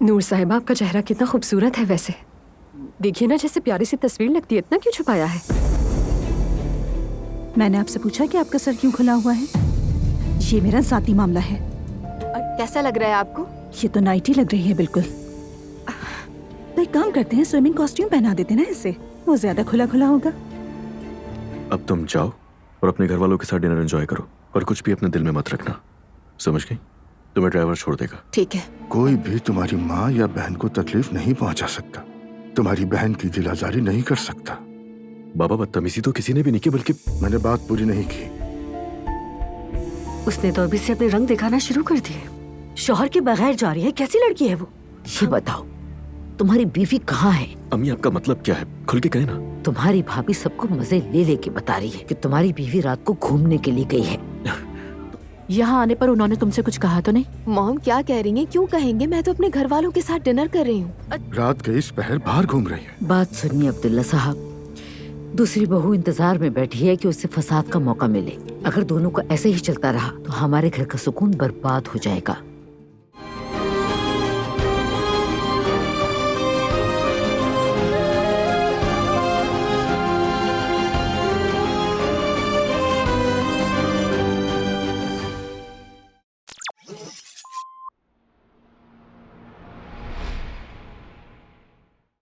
नूर साहिबा, आपका चेहरा कितना खूबसूरत है वैसे। देखिए ना, जैसे प्यारी सी तस्वीर लगती है। इतना क्यों छुपाया है? मैंने आपसे पूछा कि आपका सर क्यों खुला हुआ है? ये मेरा जाती मामला है। कैसा लग रहा है आपको? ये तो नाइटी लग रही है बिल्कुल। तो एक काम करते हैं, स्विमिंग कॉस्ट्यूम पहना देते हैं ना इससे, वो ज्यादा खुला खुला होगा। अब तुम जाओ और अपने घर वालों के साथ डिनर एंजॉय करो, और कुछ भी अपने दिल में मत रखना, समझ गई? तुम्हें ड्राइवर छोड़ देगा। ठीक है। कोई भी तुम्हारी माँ या बहन को तकलीफ नहीं पहुंचा सकता, तुम्हारी बहन की दिल आजारी नहीं कर सकता। बाबा, बदतमीजी तो किसी ने भी नहीं की, बल्कि मैंने बात पूरी नहीं की। उसने तो अभी से अपने रंग दिखाना शुरू कर दिए। शौहर के बगैर जा रही है, कैसी लड़की है वो? ये बताओ, तुम्हारी बीवी कहाँ है? अम्मी, आपका मतलब क्या है? खुल के कहे ना। तुम्हारी भाभी सबको मजे ले लेके बता रही है कि तुम्हारी बीवी रात को घूमने के लिए गई है। यहाँ आने पर उन्होंने तुमसे कुछ कहा तो नहीं? मॉम क्या कह रही हैं? क्यों कहेंगे? मैं तो अपने घर वालों के साथ डिनर कर रही हूँ। रात के इस पहर बाहर घूम रही है। बात सुनिए अब्दुल्ला साहब, दूसरी बहू इंतजार में बैठी है कि उससे फसाद का मौका मिले। अगर दोनों का ऐसे ही चलता रहा तो हमारे घर का सुकून बर्बाद हो जाएगा।